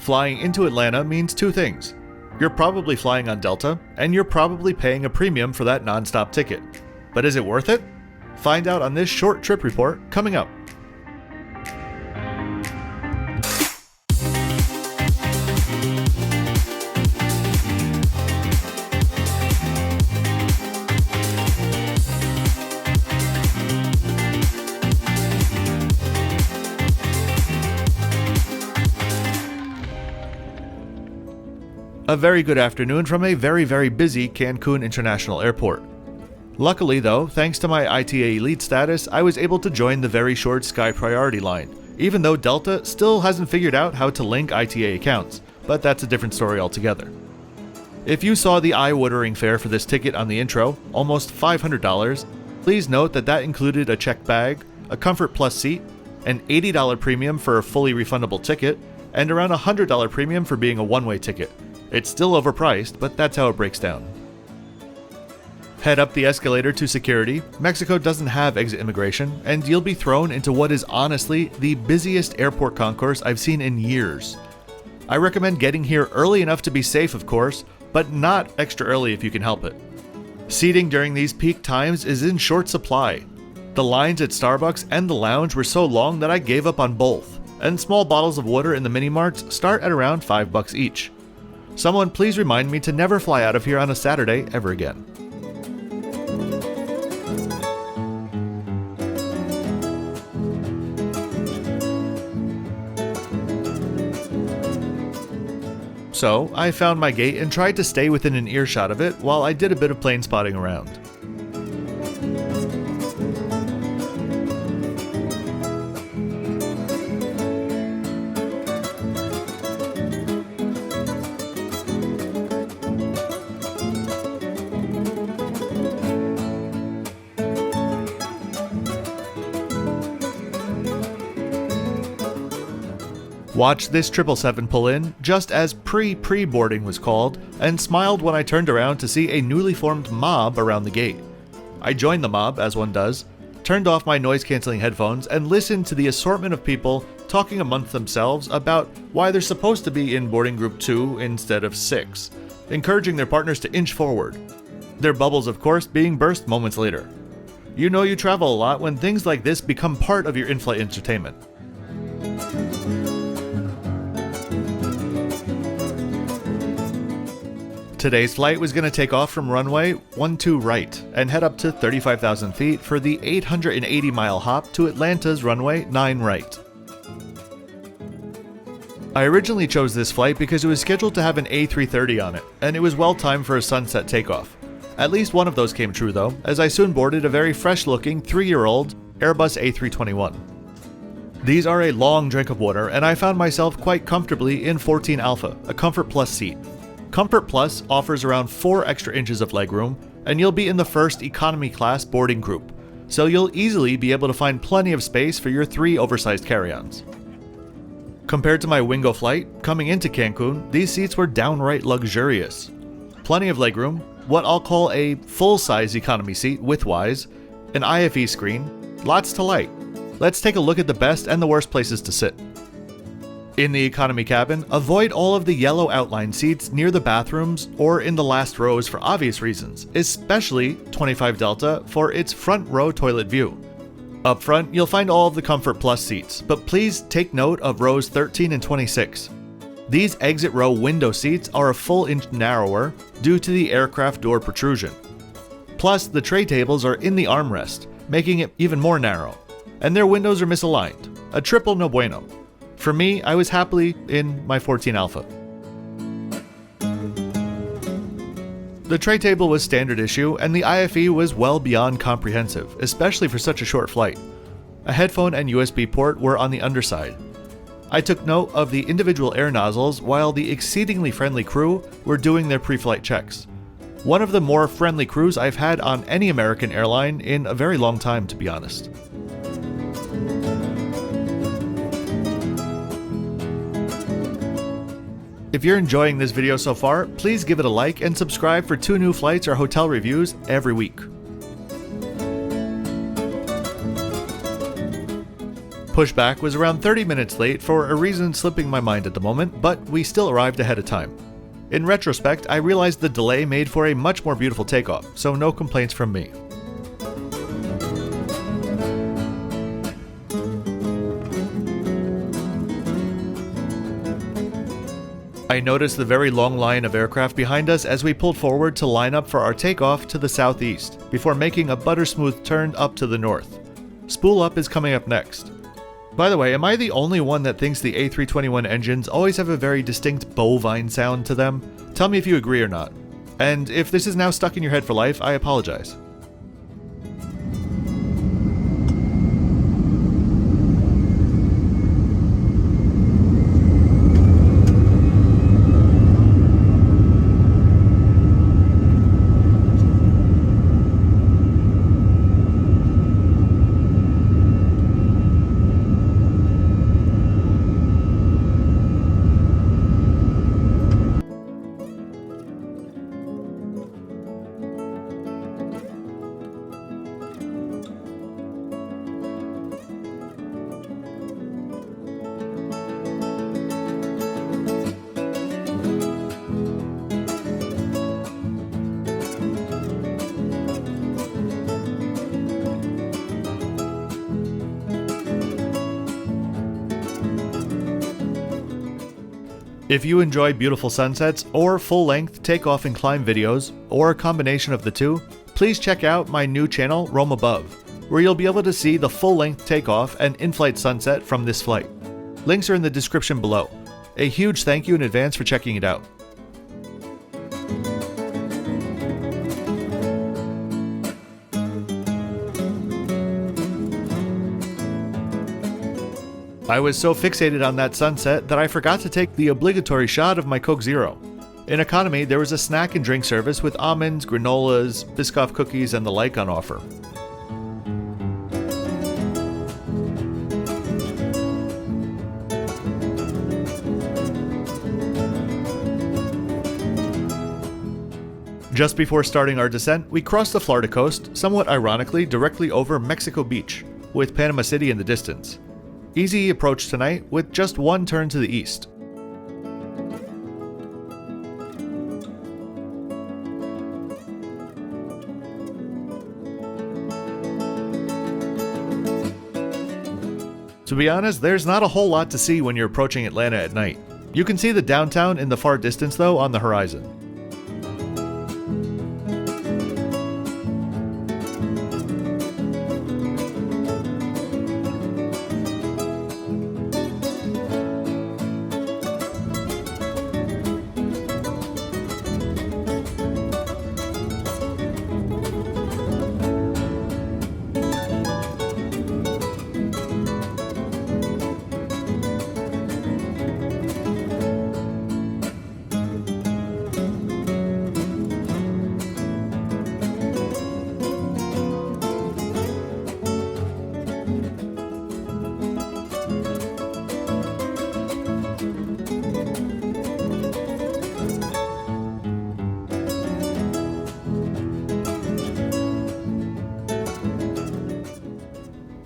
Flying into Atlanta means two things. You're probably flying on Delta, and you're probably paying a premium for that non-stop ticket. But is it worth it? Find out on this short trip report coming up. A very good afternoon from a very busy Cancun International Airport. Luckily though, thanks to my ITA Elite status, I was able to join the very short Sky Priority line, even though Delta still hasn't figured out how to link ITA accounts, but that's a different story altogether. If you saw the eye-watering fare for this ticket on the intro, almost $500, please note that that included a checked bag, a Comfort Plus seat, an $80 premium for a fully refundable ticket, and around a $100 premium for being a one-way ticket. It's still overpriced, but that's how it breaks down. Head up the escalator to security. Mexico doesn't have exit immigration, and you'll be thrown into what is honestly the busiest airport concourse I've seen in years. I recommend getting here early enough to be safe, of course, but not extra early if you can help it. Seating during these peak times is in short supply. The lines at Starbucks and the lounge were so long that I gave up on both, and small bottles of water in the mini-marts start at around $5 each. Someone please remind me to never fly out of here on a Saturday ever again. So, I found my gate and tried to stay within an earshot of it while I did a bit of plane spotting around. Watched this 777 pull in just as pre-boarding was called, and smiled when I turned around to see a newly formed mob around the gate. I joined the mob, as one does, turned off my noise-canceling headphones, and listened to the assortment of people talking amongst themselves about why they're supposed to be in boarding group 2 instead of 6, encouraging their partners to inch forward. Their bubbles, of course, being burst moments later. You know you travel a lot when things like this become part of your in-flight entertainment. Today's flight was going to take off from runway 12 right and head up to 35,000 feet for the 880-mile hop to Atlanta's runway 9 right. I originally chose this flight because it was scheduled to have an A330 on it, and it was well timed for a sunset takeoff. At least one of those came true though, as I soon boarded a very fresh-looking 3-year-old Airbus A321. These are a long drink of water, and I found myself quite comfortably in 14 Alpha, a Comfort Plus seat. Comfort Plus offers around 4 extra inches of legroom, and you'll be in the first economy class boarding group, so you'll easily be able to find plenty of space for your 3 oversized carry-ons. Compared to my Wingo flight, coming into Cancun, these seats were downright luxurious. Plenty of legroom, what I'll call a full-size economy seat width-wise, an IFE screen, lots to like. Let's take a look at the best and the worst places to sit. In the economy cabin, avoid all of the yellow outline seats near the bathrooms or in the last rows for obvious reasons, especially 25 Delta for its front row toilet view. Up front, you'll find all of the Comfort Plus seats, but please take note of rows 13 and 26. These exit row window seats are a full inch narrower due to the aircraft door protrusion. Plus, the tray tables are in the armrest, making it even more narrow, and their windows are misaligned, a triple no bueno. For me, I was happily in my 14 Alpha. The tray table was standard issue, and the IFE was well beyond comprehensive, especially for such a short flight. A headphone and USB port were on the underside. I took note of the individual air nozzles while the exceedingly friendly crew were doing their pre-flight checks. One of the more friendly crews I've had on any American airline in a very long time, to be honest. If you're enjoying this video so far, please give it a like and subscribe for 2 new flights or hotel reviews every week. Pushback was around 30 minutes late for a reason slipping my mind at the moment, but we still arrived ahead of time. In retrospect, I realized the delay made for a much more beautiful takeoff, so no complaints from me. I noticed the very long line of aircraft behind us as we pulled forward to line up for our takeoff to the southeast, before making a butter-smooth turn up to the north. Spool Up is coming up next. By the way, am I the only one that thinks the A321 engines always have a very distinct bovine sound to them? Tell me if you agree or not. And if this is now stuck in your head for life, I apologize. If you enjoy beautiful sunsets, or full-length takeoff and climb videos, or a combination of the two, please check out my new channel, Roam Above, where you'll be able to see the full-length takeoff and in-flight sunset from this flight. Links are in the description below. A huge thank you in advance for checking it out. I was so fixated on that sunset that I forgot to take the obligatory shot of my Coke Zero. In economy, there was a snack and drink service with almonds, granolas, Biscoff cookies, and the like on offer. Just before starting our descent, we crossed the Florida coast, somewhat ironically directly over Mexico Beach, with Panama City in the distance. Easy approach tonight, with just one turn to the east. To be honest, there's not a whole lot to see when you're approaching Atlanta at night. You can see the downtown in the far distance though on the horizon.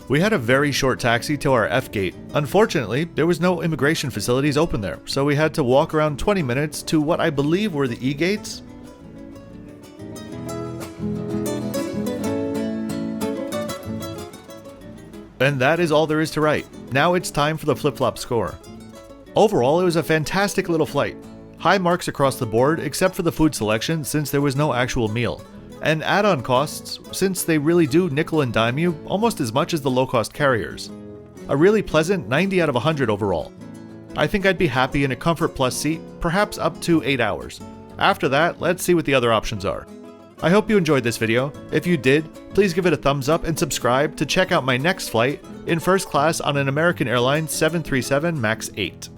We had a very short taxi to our F gate. Unfortunately, there was no immigration facilities open there, so we had to walk around 20 minutes to what I believe were the E gates. And that is all there is to write. Now it's time for the flip-flop score. Overall, it was a fantastic little flight. High marks across the board except for the food selection since there was no actual meal. And add-on costs, since they really do nickel and dime you almost as much as the low-cost carriers. A really pleasant 90 out of 100 overall. I think I'd be happy in a Comfort Plus seat, perhaps up to 8 hours. After that, let's see what the other options are. I hope you enjoyed this video. If you did, please give it a thumbs up and subscribe to check out my next flight in first class on an American Airlines 737 MAX 8.